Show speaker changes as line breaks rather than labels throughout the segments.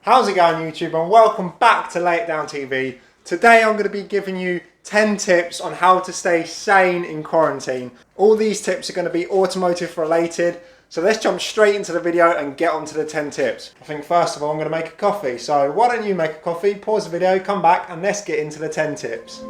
How's it going, YouTube, and welcome back to Lay It Down TV. Today I'm going to be giving you 10 tips on how to stay sane in quarantine. All these tips are going to be automotive related, so let's jump straight into the video and get on to the 10 tips. I think first of all I'm going to make a coffee, so why don't you make a coffee, pause the video, come back and let's get into the 10 tips.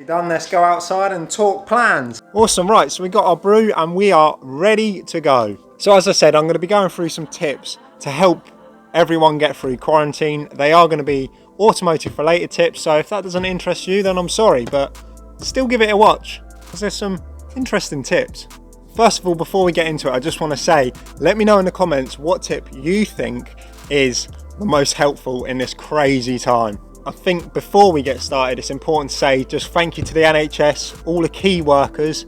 Done, let's go outside and talk plans. Awesome, right, so we got our brew and we are ready to go. So as I said, I'm going to be going through some tips to help everyone get through quarantine. They are going to be automotive related tips, so if that doesn't interest you, then I'm sorry, but still give it a watch because there's some interesting tips. First of all, before we get into it, I just want to say, let me know in the comments what tip you think is the most helpful in this crazy time. I think before we get started, it's important to say just thank you to the NHS, all the key workers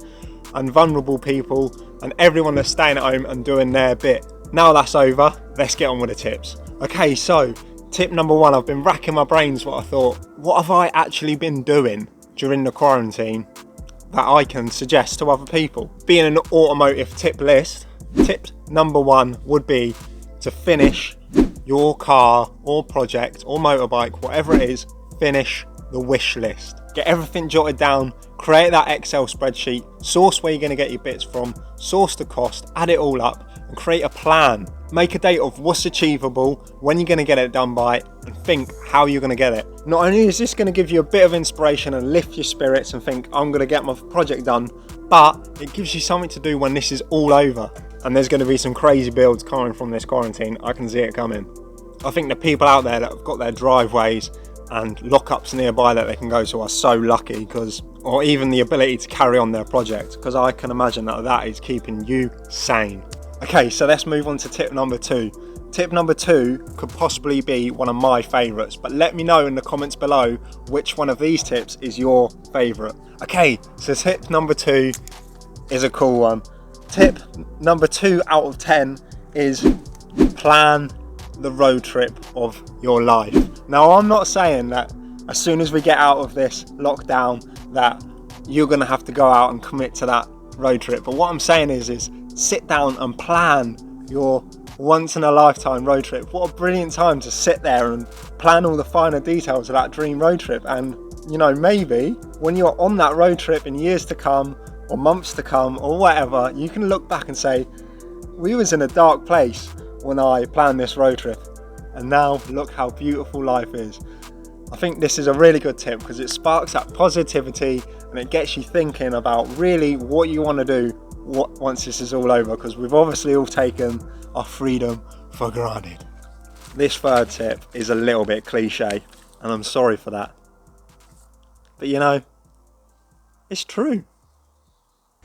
and vulnerable people and everyone that's staying at home and doing their bit. Now that's over, let's get on with the tips. Okay, so tip number one, I've been racking my brains what have I actually been doing during the quarantine that I can suggest to other people? Being an automotive tip list, tip number one would be to finish your car or project or motorbike, whatever it is, finish the wish list. Get everything jotted down, create that Excel spreadsheet, source where you're going to get your bits from, source the cost, add it all up and create a plan. Make a date of what's achievable, when you're going to get it done by, and think how you're going to get it. Not only is this going to give you a bit of inspiration and lift your spirits and think I'm going to get my project done, but it gives you something to do when this is all over. And there's going to be some crazy builds coming from this quarantine. I can see it coming. I think the people out there that have got their driveways and lockups nearby that they can go to are so lucky, or even the ability to carry on their project, because I can imagine that is keeping you sane. Okay, so let's move on to tip number two. Tip number two could possibly be one of my favourites, but let me know in the comments below which one of these tips is your favourite. Okay, so tip number two is a cool one. Tip number 2 out of 10 is plan the road trip of your life. Now, I'm not saying that as soon as we get out of this lockdown that you're going to have to go out and commit to that road trip. But what I'm saying is sit down and plan your once in a lifetime road trip. What a brilliant time to sit there and plan all the finer details of that dream road trip. And, you know, maybe when you're on that road trip in years to come, or months to come, or whatever, you can look back and say, we was in a dark place when I planned this road trip, and now look how beautiful life is. I think this is a really good tip because it sparks that positivity and it gets you thinking about really what you want to do once this is all over, because we've obviously all taken our freedom for granted. This third tip is a little bit cliche, and I'm sorry for that. But you know, it's true.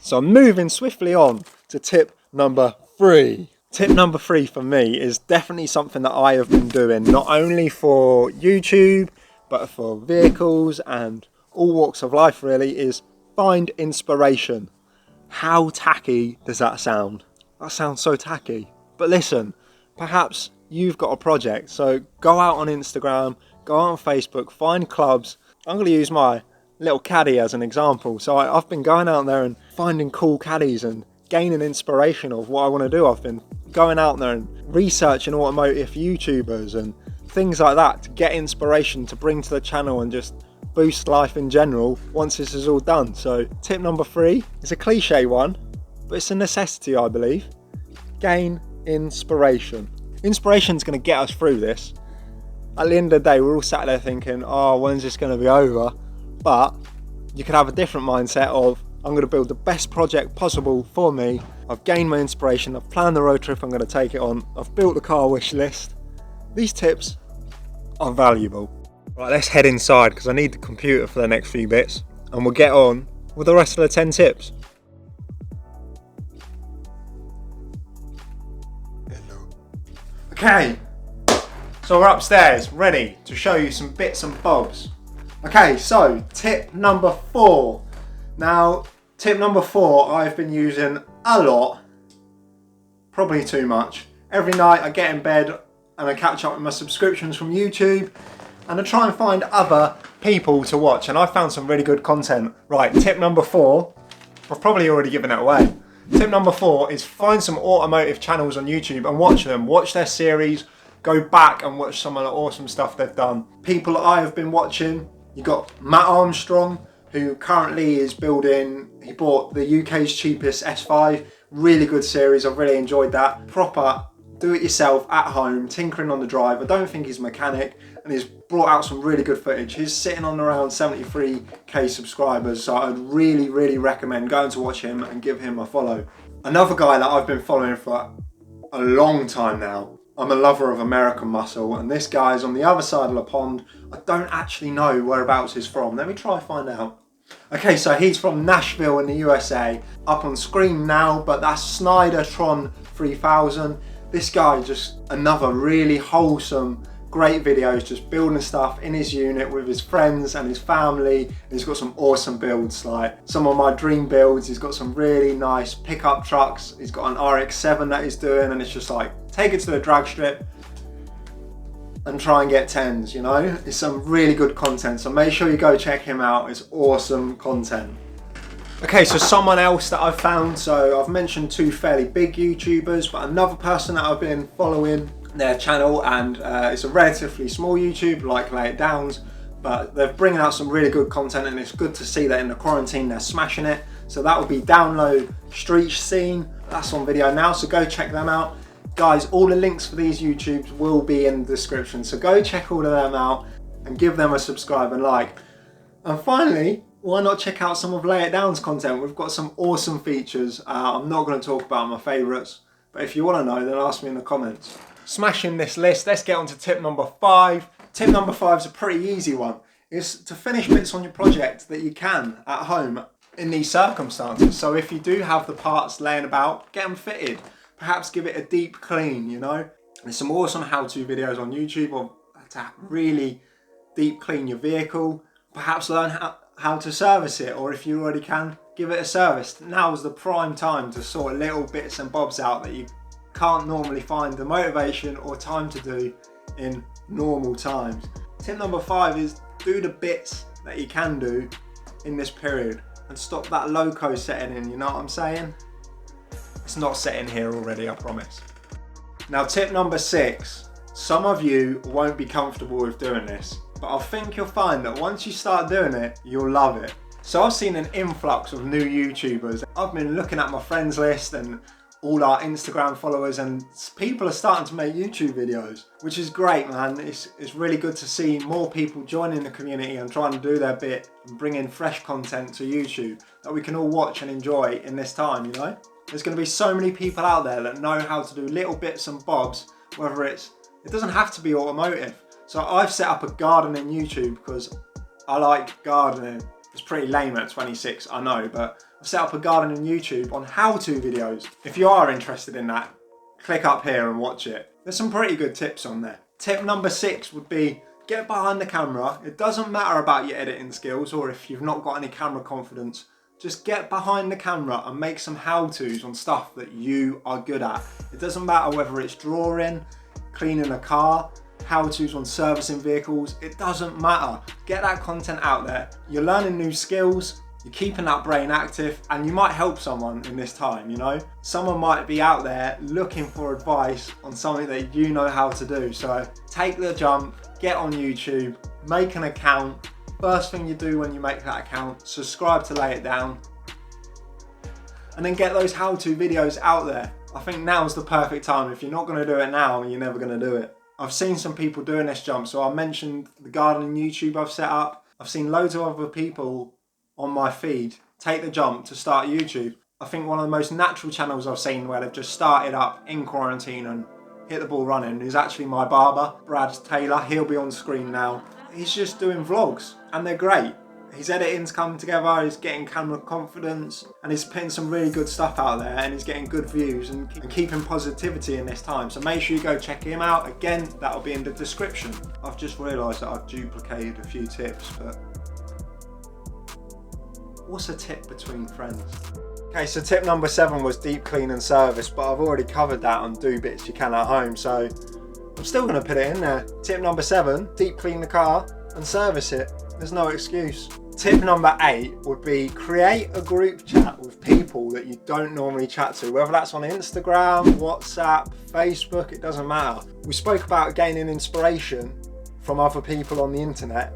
So I'm moving swiftly on to tip number 3. Tip number 3 for me is definitely something that I have been doing, not only for YouTube, but for vehicles and all walks of life really, is find inspiration. How tacky does that sound? That sounds so tacky. But listen, perhaps you've got a project, so go out on Instagram, go out on Facebook, find clubs. I'm going to use my little caddy as an example. So I've been going out there and finding cool caddies and gaining inspiration of what I want to do. I've been going out there and researching automotive YouTubers and things like that to get inspiration to bring to the channel and just boost life in general once this is all done. So tip number 3 is a cliche one, but it's a necessity, I believe. Gain inspiration. Inspiration is going to get us through this. At the end of the day, we're all sat there thinking, oh, when's this going to be over? But you could have a different mindset of, I'm going to build the best project possible for me. I've gained my inspiration. I've planned the road trip I'm going to take it on. I've built the car wish list. These tips are valuable. Right, let's head inside because I need the computer for the next few bits. And we'll get on with the rest of the 10 tips. Hello. Okay, so we're upstairs, ready to show you some bits and bobs. Okay, so tip number 4. Now, tip number 4 I've been using a lot, probably too much. Every night I get in bed and I catch up with my subscriptions from YouTube and I try and find other people to watch, and I found some really good content. Right, tip number 4, I've probably already given it away. Tip number 4 is find some automotive channels on YouTube and watch them. Watch their series, go back and watch some of the awesome stuff they've done. People I have been watching, you got Matt Armstrong, who currently is building, he bought the UK's cheapest S5, really good series, I've really enjoyed that. Proper do it yourself at home, tinkering on the drive. I don't think he's a mechanic, and he's brought out some really good footage. He's sitting on around 73k subscribers, so I'd really recommend going to watch him and give him a follow. Another guy that I've been following for a long time now, I'm a lover of American muscle, and this guy's on the other side of the pond. I don't actually know whereabouts he's from. Let me try and find out. Okay, so he's from Nashville in the USA. Up on screen now, but that's Snider Tron 3000. This guy, just another really wholesome, great videos, just building stuff in his unit with his friends and his family. And he's got some awesome builds, like some of my dream builds. He's got some really nice pickup trucks. He's got an RX-7 that he's doing, and it's just like, take it to the drag strip and try and get 10s, you know? It's some really good content, so make sure you go check him out. It's awesome content. Okay, so someone else that I've found, so I've mentioned 2 fairly big YouTubers, but another person that I've been following their channel, and it's a relatively small YouTube, like Lay It Downs, but they're bringing out some really good content, and it's good to see that in the quarantine they're smashing it. So that would be Downlow Street Scene. That's on video now, so go check them out. Guys, all the links for these YouTubes will be in the description, so go check all of them out and give them a subscribe and like. And finally, why not check out some of Lay It Down's content? We've got some awesome features. I'm not going to talk about my favourites, but if you want to know, then ask me in the comments. Smashing this list, let's get on to tip number 5. Tip number 5 is a pretty easy one. It's to finish bits on your project that you can at home in these circumstances. So if you do have the parts laying about, get them fitted. Perhaps give it a deep clean, you know. There's some awesome how-to videos on YouTube on to really deep clean your vehicle. Perhaps learn how to service it, or if you already can, give it a service. Now is the prime time to sort little bits and bobs out that you can't normally find the motivation or time to do in normal times. Tip number 5 is do the bits that you can do in this period and stop that loco setting in, you know what I'm saying? It's not setting here already, I promise. Now tip number 6, some of you won't be comfortable with doing this, but I think you'll find that once you start doing it, you'll love it. So I've seen an influx of new YouTubers. I've been looking at my friends list and all our Instagram followers, and people are starting to make YouTube videos, which is great, man. It's really good to see more people joining the community and trying to do their bit and bring in fresh content to YouTube that we can all watch and enjoy in this time, you know? There's going to be so many people out there that know how to do little bits and bobs, whether it doesn't have to be automotive. So I've set up a gardening YouTube because I like gardening. It's pretty lame at 26, I know, but I've set up a gardening YouTube on how-to videos. If you are interested in that, click up here and watch it. There's some pretty good tips on there. Tip number 6 would be get behind the camera. It doesn't matter about your editing skills or if you've not got any camera confidence. Just get behind the camera and make some how-tos on stuff that you are good at. It doesn't matter whether it's drawing, cleaning a car, how-tos on servicing vehicles, it doesn't matter. Get that content out there. You're learning new skills, you're keeping that brain active, and you might help someone in this time, you know? Someone might be out there looking for advice on something that you know how to do. So take the jump, get on YouTube, make an account. First thing you do when you make that account, subscribe to Lay It Down, and then get those how-to videos out there. I think now's the perfect time. If you're not gonna do it now, you're never gonna do it. I've seen some people doing this jump, so I mentioned the gardening YouTube I've set up. I've seen loads of other people on my feed take the jump to start YouTube. I think one of the most natural channels I've seen where they've just started up in quarantine and hit the ball running is actually my barber, Brad Taylor. He'll be on screen now. He's just doing vlogs and they're great. His editing's come together, he's getting camera confidence, and he's putting some really good stuff out there, and he's getting good views and keeping positivity in this time. So make sure you go check him out. Again, that'll be in the description. I've just realised that I've duplicated a few tips, but what's a tip between friends? Okay, so tip number 7 was deep clean and service, but I've already covered that on do bits you can at home. So I'm still going to put it in there. Tip number 7, deep clean the car and service it. There's no excuse. Tip number 8 would be create a group chat with people that you don't normally chat to, whether that's on Instagram, WhatsApp, Facebook, it doesn't matter. We spoke about gaining inspiration from other people on the internet.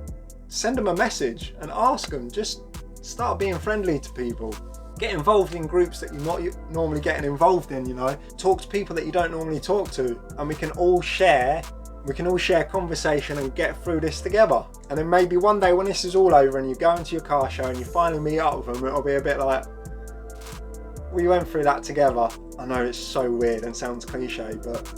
Send them a message and ask them, just start being friendly to people. Get involved in groups that you're not normally getting involved in, you know. Talk to people that you don't normally talk to, and we can all share conversation and get through this together. And then maybe one day when this is all over and you go into your car show and you finally meet up with them, it'll be a bit like, we went through that together. I know it's so weird and sounds cliche, but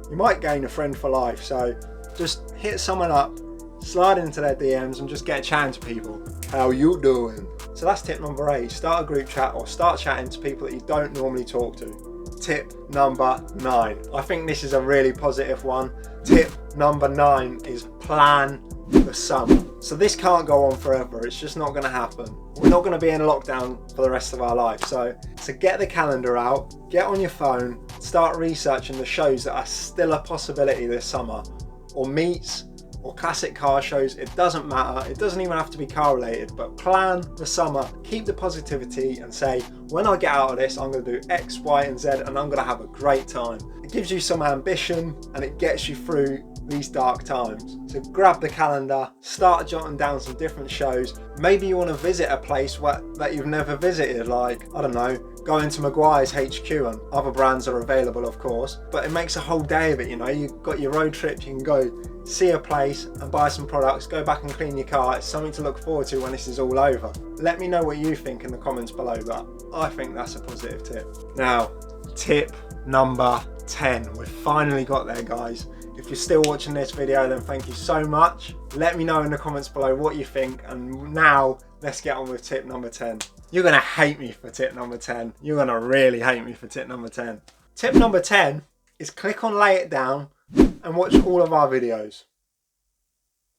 you might gain a friend for life. So just hit someone up, slide into their DMs and just get chatting to people. How you doing? So that's tip number 8, start a group chat or start chatting to people that you don't normally talk to. Tip number 9. I think this is a really positive one. Tip number 9 is plan the summer. So this can't go on forever. It's just not going to happen. We're not going to be in lockdown for the rest of our life. So get the calendar out, get on your phone, start researching the shows that are still a possibility this summer, or meets, or classic car shows. It doesn't matter. It doesn't even have to be car related, but plan the summer, keep the positivity and say, when I get out of this, I'm going to do X, Y, and Z, and I'm going to have a great time. It gives you some ambition and it gets you through these dark times. So grab the calendar, start jotting down some different shows. Maybe you want to visit a place that you've never visited, like, I don't know, go into Maguire's HQ, and other brands are available of course, but it makes a whole day of it, you know. You've got your road trip, you can go see a place and buy some products, go back and clean your car. It's something to look forward to when this is all over. Let me know what you think in the comments below, but I think that's a positive tip. Now, tip number 10. We've finally got there, guys. If you're still watching this video, then thank you so much. Let me know in the comments below what you think, and now let's get on with tip number 10. You're gonna hate me for tip number 10. You're gonna really hate me for tip number 10. Tip number 10 is click on Lay It Down and watch all of our videos.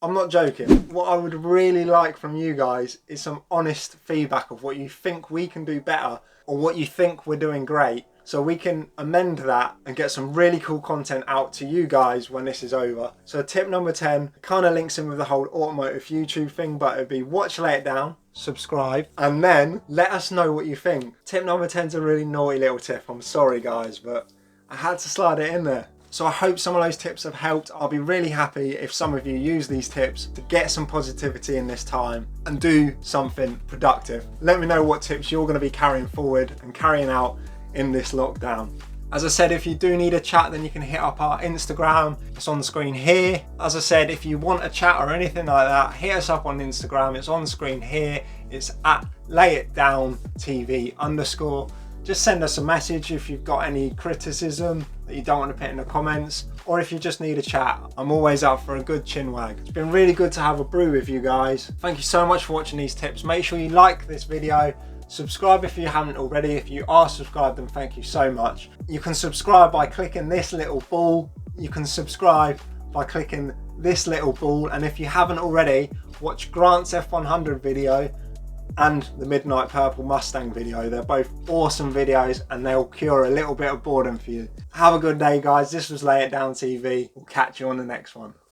I'm not joking. What I would really like from you guys is some honest feedback of what you think we can do better, or what you think we're doing great, so we can amend that and get some really cool content out to you guys when this is over. So tip number 10 kind of links in with the whole automotive YouTube thing, but it'd be watch Lay It Down, subscribe, and then let us know what you think. Tip number 10 is a really naughty little tip. I'm sorry guys, but I had to slide it in there. So I hope some of those tips have helped. I'll be really happy if some of you use these tips to get some positivity in this time and do something productive. Let me know what tips you're going to be carrying forward and carrying out in this lockdown. As I said, if you do need a chat, then you can hit up our Instagram. It's on the screen here. As I said, if you want a chat or anything like that, hit us up on Instagram. It's on the screen here. It's at layitdowntv_. Just send us a message if you've got any criticism that you don't want to put in the comments, or if you just need a chat. I'm always up for a good chin wag. It's been really good to have a brew with you guys. Thank you so much for watching these tips. Make sure you like this video. Subscribe if you haven't already. If you are subscribed, then thank you so much. You can subscribe by clicking this little ball. You can subscribe by clicking this little ball. And if you haven't already, watch Grant's F100 video and the Midnight Purple Mustang video. They're both awesome videos and they'll cure a little bit of boredom for you. Have a good day guys. This was Lay It Down TV. We'll catch you on the next one.